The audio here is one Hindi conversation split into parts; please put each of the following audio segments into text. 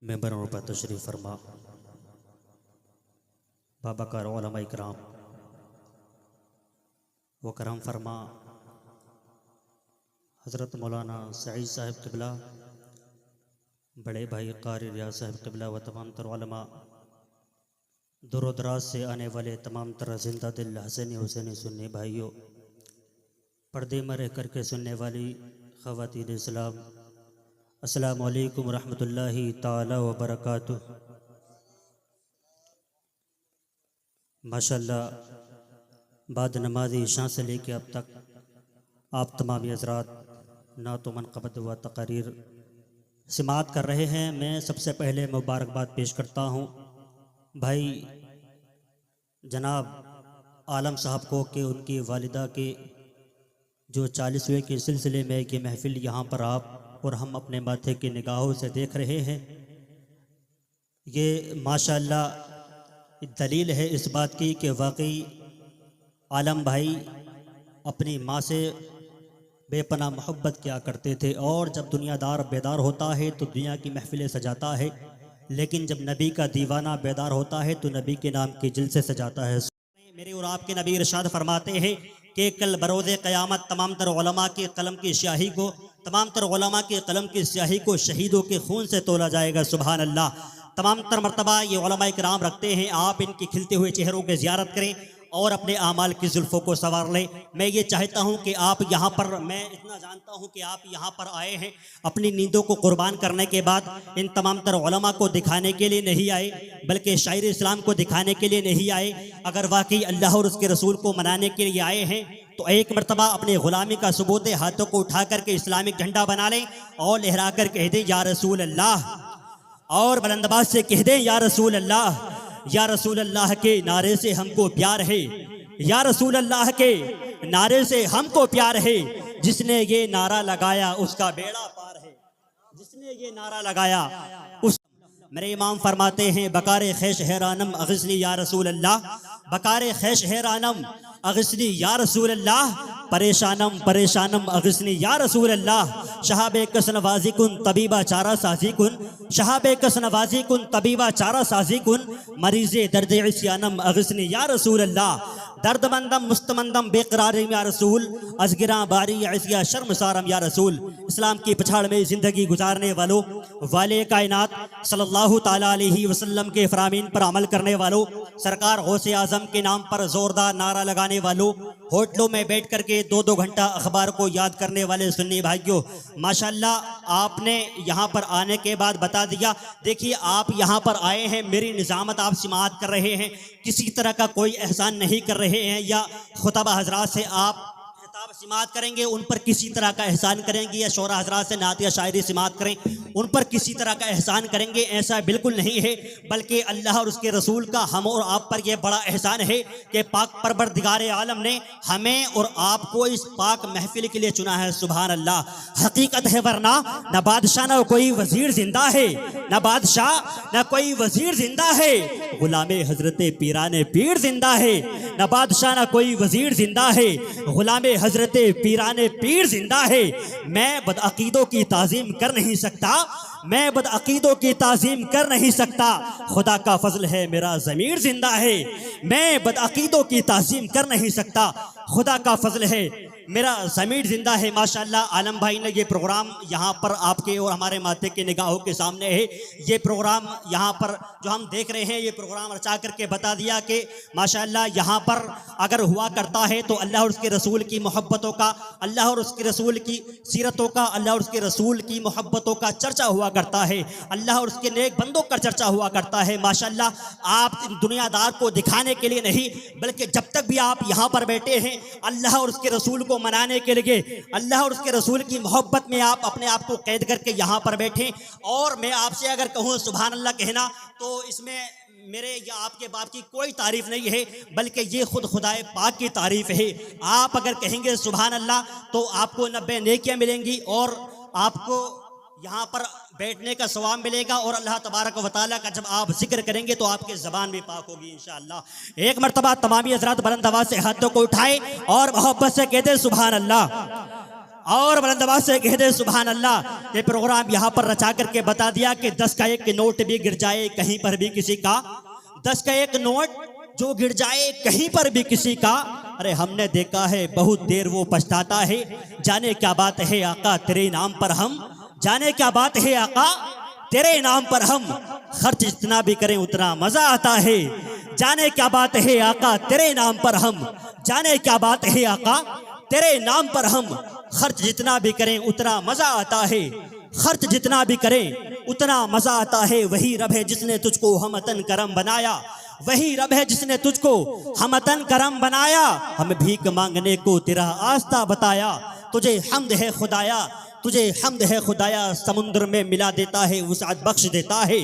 मेंबरों पर तशरीफ़ फरमा बाबा का उलमा इकराम व करम फरमा हज़रत मौलाना सईद साहब क़िबला, बड़े भाई कारी रियाज साहब क़िबला व तमाम तर उलमा, दूर दराज से आने वाले तमाम तरह जिंदा दिल हसनी हुसैनी सुन्नी भाइयों, पर्दे में रह करके सुनने वाली ख़वातीन इस्लाम, अस्सलामु अलैकुम व रहमतुल्लाहि ताला व बरकातुह। माशाअल्लाह, बाद नमाज़ी इशा से लेके अब तक आप तमाम हज़रात नात व मनक़बत व तक़रीर समात कर रहे हैं। मैं सबसे पहले मुबारकबाद पेश करता हूँ भाई जनाब आलम साहब को कि उनकी वालिदा के जो 40वें के सिलसिले में ये महफ़िल यहाँ पर आप और हम अपने माथे की निगाहों से देख रहे हैं। ये माशाअल्लाह दलील है इस बात की कि वाकई आलम भाई अपनी माँ से बेपनाह मोहब्बत किया करते थे, और जब दुनियादार बेदार होता है तो दुनिया की महफ़िलें सजाता है, लेकिन जब नबी का दीवाना बेदार होता है तो नबी के नाम की जिल्से सजाता है। मेरे और आपके नबी इरशाद फरमाते हैं कि कल बरोज़े क़यामत तमाम तर उलमा के कलम की स्याही को, तमाम तर उलमा के कलम की स्याही को शहीदों के खून से तोला जाएगा। सुभान अल्लाह। तमाम तर मरतबा ये उलमा इकराम रखते हैं, आप इनके खिलते हुए चेहरों की ज़ियारत करें और अपने आमाल की जुल्फ़ों को संवार लें। मैं ये चाहता हूँ कि आप यहाँ पर, मैं इतना जानता हूँ कि आप यहाँ पर आए हैं अपनी नींदों को कुर्बान करने के बाद, इन तमाम तर उलमा को दिखाने के लिए नहीं आए, बल्कि शायर इस्लाम को दिखाने के लिए नहीं आए। अगर वाकई अल्लाह और उसके रसूल को मनाने के लिए आए हैं तो एक मरतबा अपने ग़ुलामी का सबूत हाथों को उठा करके इस्लामिक झंडा बना लें और लहरा कर कह दें या रसूल अल्लाह, और बुलंदबाज से कह दें या रसूल अल्लाह। या रसूल अल्लाह के नारे से हमको प्यार है, या रसूल अल्लाह के नारे से हमको प्यार है, जिसने ये नारा लगाया उसका बेड़ा पार है, जिसने ये नारा लगाया उस। मेरे इमाम फरमाते हैं बकारे खैश हैरानम अग़िस्नी या रसूल अल्लाह, बकारे खैश हैरानम अग़िस्नी या रसूल अल्लाह, परेशानम परेशानम अग़िस्नी या रसूल अल्लाह। शहाबे कस नवाज़ी कुन तबीबा चारा साजी कुन, शहाबे कस नवाज़ी कुन तबीबा चारा साजी कुन, मरीज़े दर्द इस्यानम अग़िस्नी या रसूल अल्लाह। दर्दमंदम मुस्तमंदम बेकरारिम या रसूल, अज़गिरा बारी ऐसिया शर्मसारम या रसूल। इस्लाम की पछाड़ में ज़िंदगी गुजारने वालों, वाले कायनात सल्लल्लाहु ताला अलैहि वसल्लम के फ़रामीन पर अमल करने वालों, सरकार गौसे आज़म के नाम पर ज़ोरदार नारा लगाने वालों, होटलों में बैठ करके 2-2 घंटा अखबार को याद करने वाले सुन्नी भाइयों, माशाअल्लाह आपने यहाँ पर आने के बाद बता दिया। देखिए आप यहाँ पर आए हैं, मेरी निज़ामत आप समाअत कर रहे हैं, किसी तरह का कोई एहसान नहीं कर रहे हैं, या खुतबा हजरात से आप खिताब समाअत करेंगे उन पर किसी तरह का एहसान करेंगे, या शोरा हजरात से नात या शायरी समाअत करें उन पर किसी तरह का एहसान करेंगे, ऐसा बिल्कुल नहीं है। बल्कि अल्लाह और उसके रसूल का हम और आप पर यह बड़ा एहसान है कि पाक परवरदिगार आलम ने हमें और आपको इस पाक महफिल के लिए चुना है। सुभान अल्लाह। हकीकत है, वरना न बादशाह न कोई वजीर जिंदा है, न बादशाह न कोई वजीर जिंदा है, गुलामे हजरत पीराने पीर जिंदा है। न बादशाह न कोई वजीर जिंदा है, गुलामे हजरत पीराने पीर जिंदा है। मैं बदअकीदों की ताज़ीम कर नहीं सकता, मैं बदअकीदों की ताज़ीम कर नहीं सकता, खुदा का फजल है मेरा ज़मीर जिंदा है। मैं बदअकीदों की ताज़ीम कर नहीं सकता, खुदा का फजल है मेरा ज़मीर जिंदा है। माशाअल्लाह आलम भाई ने ये प्रोग्राम यहाँ पर आपके और हमारे माथे के निगाहों के सामने है। ये प्रोग्राम यहाँ पर जो हम देख रहे हैं, ये प्रोग्राम रचा करके बता दिया कि माशाअल्लाह यहाँ पर अगर हुआ करता है तो अल्लाह और उसके रसूल की मोहब्बतों का, अल्लाह और उसके रसूल की सीरतों का, अल्लाह और उसके रसूल की मोहब्बतों का चर्चा हुआ करता है, अल्लाह और उसके नेक बंदों का चर्चा हुआ करता है। माशाअल्लाह आप दुनियादार को दिखाने के लिए नहीं, बल्कि जब तक भी आप यहाँ पर बैठे हैं अल्लाह और उसके रसूल को मनाने के लिए, अल्लाह और उसके रसूल की मोहब्बत में आप अपने आप को कैद करके यहाँ पर बैठे। और मैं आपसे अगर कहूँ सुभान अल्लाह कहना, तो इसमें मेरे या आपके बाप की कोई तारीफ नहीं है, बल्कि ये खुद खुदाए पाक की तारीफ है। आप अगर कहेंगे सुभान अल्लाह तो आपको 90 नेकियां मिलेंगी और आपको यहाँ पर बैठने का सवाब मिलेगा, और अल्लाह तबारक व तआला का जब आप जिक्र करेंगे तो आपके ज़बान भी पाक होगी इंशाअल्लाह। एक मरतबा तमामी हज़रात बुलंद आवाज़ से हाथों को उठाए और मोहब्बत से कहते सुभान अल्लाह। और बुलंद आवाज से कह दे सुभान अल्लाह। ये प्रोग्राम यहाँ पर रचा करके बता दिया कि 10 का एक नोट भी गिर जाए कहीं पर भी किसी का, 10 का एक नोट जो गिर जाए कहीं पर भी किसी का, अरे हमने देखा है बहुत देर वो पछताता है। जाने क्या बात है आका तेरे नाम पर हम, जाने क्या बात है आका तेरे नाम पर हम, खर्च जितना भी करें उतना मजा आता है। जाने क्या बात है आका तेरे नाम पर हम, जाने क्या बात है आका तेरे नाम पर हम, खर्च जितना भी करें उतना मजा आता है, खर्च जितना भी करें उतना मजा आता है। वही रब है जिसने तुझको हमतन करम बनाया, वही रब है जिसने तुझको हमतन करम बनाया। हमें भीख मांगने को तेरा आस्था बताया, तुझे हम्द है खुदाया, तुझे हम्द है खुदाया। समुद्र में मिला देता है वुसअत बख्श देता है,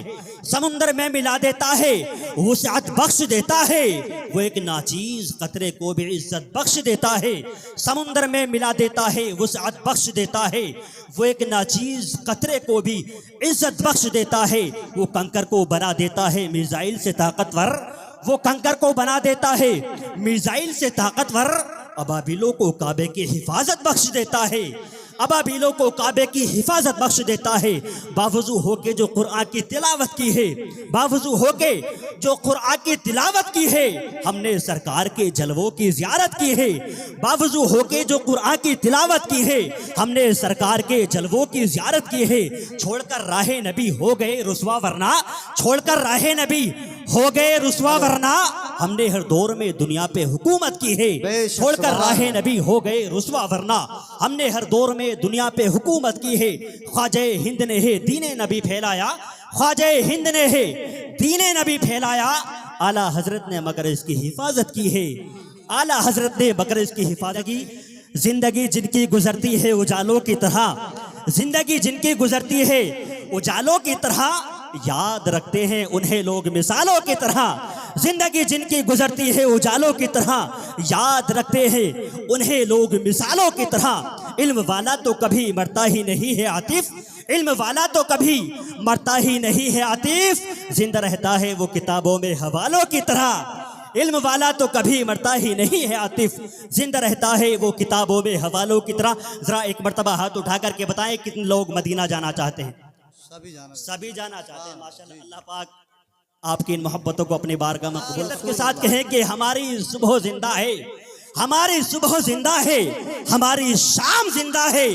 समुद्र में मिला देता है वुसअत बख्श देता है। वो एक नाचीज कतरे को भी इज्जत बख्श देता है, समुद्र में मिला देता है वुसअत बख्श देता है। वो एक नाचीज कतरे को भी इज्जत बख्श देता है। वो कंकर को बना देता है मिसाइल से ताकतवर, वो कंकर को बना देता है मिसाइल से ताकतवर। अबाबिलों को काबे की हिफाजत बख्श देता है, अबाबिलों को काबे की हिफाजत बख्श देता है। बावजू होके जो कुरान की तिलावत की है, बावजू होके जो कुरान की तिलावत की है, हमने सरकार के जलवों की ज़ियारत की है। बावजू होके जो कुरान की तिलावत की है, हमने सरकार के जलवों की ज़ियारत की है। छोड़कर राहे नबी हो गए रुसवा वरना, छोड़कर राहे नबी हो गए रुसवा वरना। हमने हर दौर में दुनिया पे हुकूमत की है, छोड़कर राहे नबी हो गए रुसवा वरना। हमने हर दौर में दुनिया पे हुकूमत की है। ख्वाजे हिंद ने है दीने नबी फैलाया, ख्वाजे हिंद ने है दीने नबी फैलाया। आला हजरत ने मगर इसकी हिफाजत की है, आला हजरत ने मगर इसकी हिफाजत की। जिंदगी जिनकी गुजरती है उजालों की तरह, जिंदगी जिनकी गुजरती है उजालों की तरह, याद रखते हैं उन्हें लोग मिसालों की तरह। जिंदगी जिनकी गुजरती है उजालों की तरह, याद रखते हैं उन्हें लोग मिसालों की तरह। इल्म वाला तो कभी मरता ही नहीं है आतिफ, इल्म वाला तो कभी मरता ही नहीं है आतिफ, जिंदा रहता है वो किताबों में हवालों की तरह। इल्म वाला तो कभी मरता ही नहीं है आतिफ, जिंदा रहता है वो किताबों में हवालों की तरह। जरा एक मर्तबा हाथ उठा करके बताएं कितने लोग मदीना जाना चाहते हैं? सभी जाना चाहते हैं। माशाअल्लाह, अल्लाह पाक आपकी इन मोहब्बतों को अपनी बारगाह में कबूल के साथ कहें कि हमारी सुबह जिंदा है, हमारी सुबह जिंदा है, हमारी शाम जिंदा है,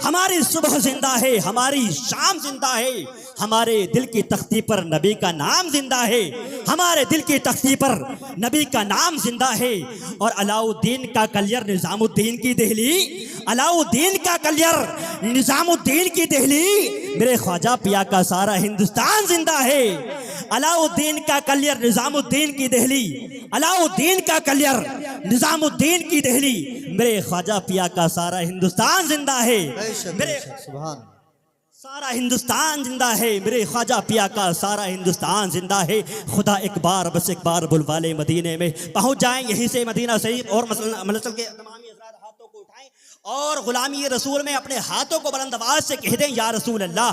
हमारी सुबह जिंदा है, हमारी शाम जिंदा है। हमारे दिल की तख्ती पर नबी का नाम जिंदा है, हमारे दिल की तख्ती पर नबी का नाम जिंदा है। और अलाउद्दीन का कलियर निजामुद्दीन की दहली, अलाउद्दीन का कलियर निजामुद्दीन की दहली, मेरे ख्वाजा पिया का सारा हिंदुस्तान जिंदा है। अलाउद्दीन का कलियर निजामुद्दीन की दहली, अलाउद्दीन का कलियर निजामुद्दीन की दहली, मेरे ख्वाजा पिया का सारा हिंदुस्तान जिंदा है। मेरे सारा हिंदुस्तान जिंदा है, मेरे ख्वाजा पिया का सारा हिंदुस्तान जिंदा है। खुदा एक बार बस एक बार बुलवाले मदीने में पहुंच जाएं, यहीं से मदीना शरीफ और मसल के तमामी हाथों को उठाएं और गुलामी रसूल में अपने हाथों को बुलंद आवाज से कह दें या रसूल अल्लाह।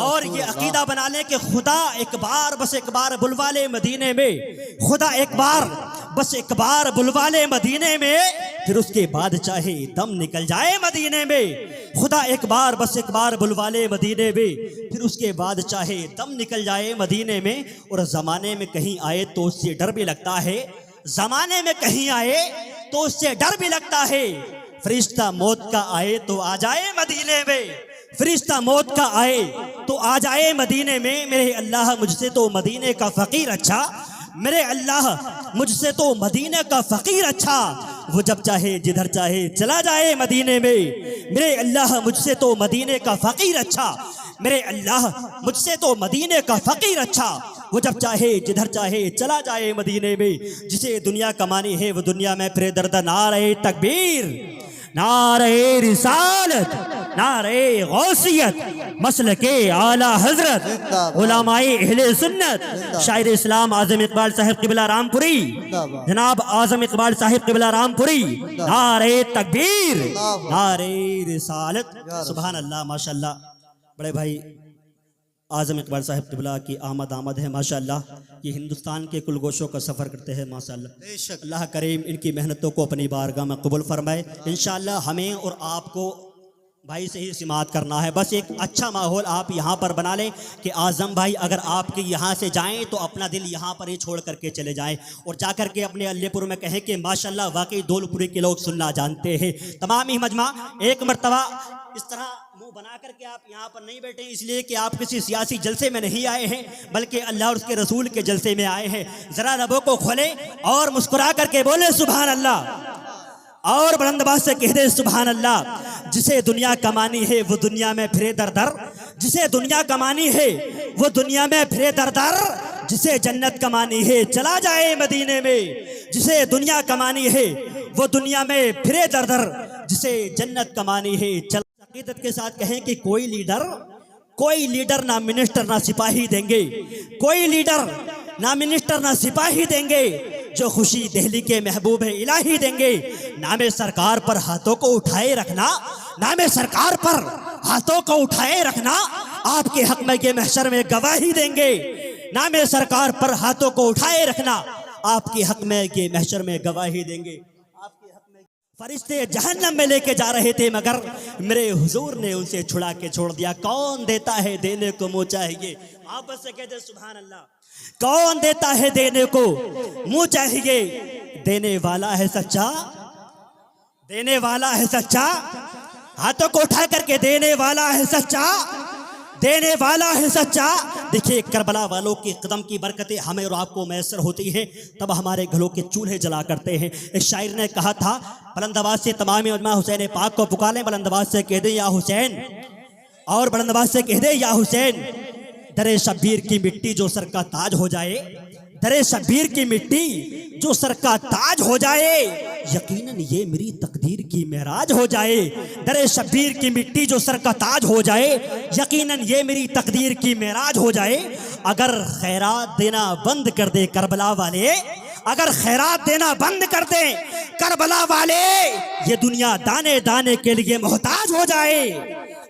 और ये अकीदा बना लें कि खुदा एक बार बस एक बार बुलवाले मदीने में, खुदा एक बार बस एक बार बुलवाले मदीने में, फिर उसके बाद चाहे दम निकल जाए मदीने में। खुदा एक बार बस एक बार बुलवाले मदीने में, फिर उसके बाद चाहे दम निकल जाए मदीने में। और ज़माने में कहीं आए तो उससे डर भी लगता है, ज़माने में कहीं आए तो उससे डर भी लगता है। फरिश्ता मौत का आए तो आ जाए मदीने में, फरिश्ता मौत का आए तो आ जाए मदीने में। मेरे अल्लाह मुझसे तो मदीने का फ़कीर अच्छा, मेरे अल्लाह मुझसे तो मदीने का फ़कीर अच्छा। वो जब चाहे जिधर चाहे चला जाए मदीने में। मेरे अल्लाह मुझसे तो मदीने का फ़कीर अच्छा, मेरे अल्लाह मुझसे तो मदीने का फ़कीर अच्छा। वो जब चाहे जिधर चाहे चला जाए मदीने में। जिसे दुनिया कमानी है वो दुनिया में फिरे दर्द। नारे तकबीर, नारे रिसालत, नारे गौसियत, मसल के आला हजरत उलमाए अहले सुन्नत, शायर इस्लाम आज़म इकबाल साहिब क़िबला रामपुरी, जनाब आज़म इकबाल साहिब क़िबला रामपुरी। नारे तकबीर, नारे रिसालत। सुभान अल्लाह, माशाअल्लाह। बड़े भाई आज़म इकबाल साहिब क़िबला की आमद है माशाअल्लाह। ये हिंदुस्तान के कुल गोशों का सफ़र करते हैं माशाअल्लाह। अल्लाह करीम इनकी मेहनतों को अपनी बारगाह में कबूल फरमाए। इंशाअल्लाह हमें और आपको भाई से ही सिमात करना है। बस एक अच्छा माहौल आप यहाँ पर बना लें कि आज़म भाई अगर आपके यहाँ से जाएं तो अपना दिल यहाँ पर ही छोड़ करके चले जाएं और जा कर के अपने अल्लेपुर में कहें कि माशाल्लाह वाकई दौलपुरी के लोग सुनना जानते हैं। तमाम ही मजमा एक मरतबा इस तरह मुंह बना करके आप यहाँ पर नहीं बैठे इसलिए कि आप किसी सियासी जलसे में नहीं आए हैं, बल्कि अल्लाह और उसके रसूल के जलसे में आए हैं। ज़रा लबों को खोलें और मुस्कुरा करके बोले सुभान अल्लाह, और बुलंद आवाज से कह दे सुभान अल्लाह। जिसे दुनिया कमानी है वो दुनिया में फिरे दर दर, जिसे दुनिया कमानी है वो दुनिया में फिरे दर दर, जिसे जन्नत कमानी है चला जाए मदीने में, जिसे दुनिया कमानी है वो दुनिया में फिरे दर दर, जिसे जन्नत कमानी है चला। अकीदत के साथ कहें कि कोई लीडर ना मिनिस्टर ना सिपाही देंगे, कोई लीडर ना मिनिस्टर ना सिपाही देंगे, जो खुशी दिल्ली के महबूब है इलाही देंगे। नामे सरकार पर हाथों को उठाए रखना, नामे सरकार पर हाथों को उठाए रखना, आपके हक में के महशर में गवाही देंगे। नामे सरकार पर हाथों को उठाए रखना, आपके हक में के महशर में गवाही देंगे। आपके हक में फरिश्ते जहन्नम में लेके जा रहे थे मगर मेरे हुजूर ने उनसे छुड़ा के छोड़ दिया। कौन देता है देने को मुँह चाहिए, आपस से कहते सुभान अल्लाह। कौन देता है देने को मुँह चाहिए, देने वाला है सच्चा, देने वाला है सच्चा, हाथों को उठा करके देने वाला है सच्चा, देने वाला है सच्चा। देखिए करबला वालों के कदम की बरकतें हमें और आपको मैसर होती हैं, तब हमारे घरों के चूल्हे जला करते हैं। एक शायर ने कहा था बुलंद आवाज से तमाम उलमा हुसैन पाक को पुकारें, बुलंद आवाज से कह दे या हुसैन, और बुलंद आवाज से कह दे या हुसैन। दरे शब्बीर की मिट्टी जो सर का ताज हो जाए, दरे शब्बीर की मिट्टी जो सर का ताज हो जाए, यकीनन ये मेरी तकदीर की मेराज हो जाए। दरे शब्बीर की मिट्टी जो सर का ताज हो जाए, यकीनन ये मेरी तकदीर की मेराज हो जाए। अगर खैरात देना बंद कर दे करबला वाले, अगर खैरात देना बंद कर दे करबला वाले, ये दुनिया दाने दाने के लिए मोहताज हो जाए।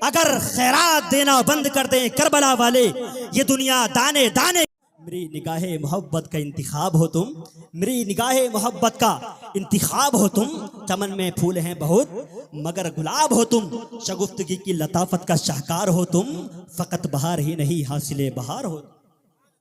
अगर खैरात देना बंद कर दें करबला वाले, ये दुनिया दाने दाने। मेरी निगाहे मोहब्बत का इंतिखाब हो तुम, मेरी निगाहे मोहब्बत का इंतिखाब हो तुम। चमन में फूल हैं बहुत मगर गुलाब हो तुम, शगुफ्तगी की लताफत का शाहकार हो तुम। फ़कत बहार ही नहीं हासिले बहार हो।